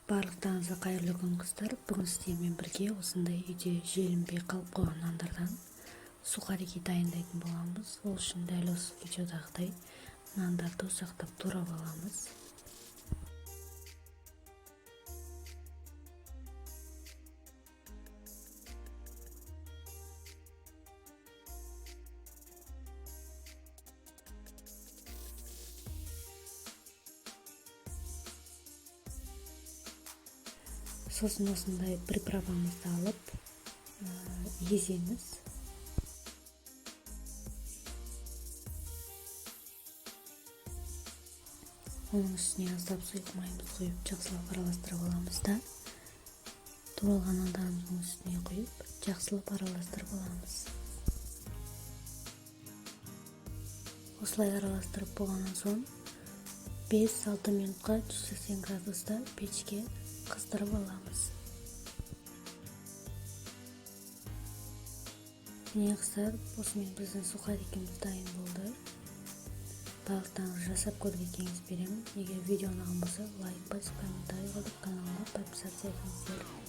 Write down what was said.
Барлықтарыңызға қайырлы күн қыздар. Бүгін сіздермен бірге осындай үйде желінбей қалып қойған нандардан сухарики дайындайтын боламыз. Ол үшін дәл осы видеодағыдай нандарды ұсақтап турап аламыз. Сосын осындай приправамызды алып еземіз. Оның үстіне аздап сұйық майымызды құйып жақсылап араластырып аламыз да туралған нандарымыздың үстіне құйып жақсылап араластырып аламыз. Осылай араластырып болғаннан соң 5-6 минутқа 180 градуста печке қыздырып аламыз. Міне қыздар, осымен біздің сухарикіміз дайын болды. Барлықтарыңыз жасап көруге кеңес беремін. Егер видео ұнаған болса, лайк басып, комментарий қалдырып, каналыма подписаться етіңіздер.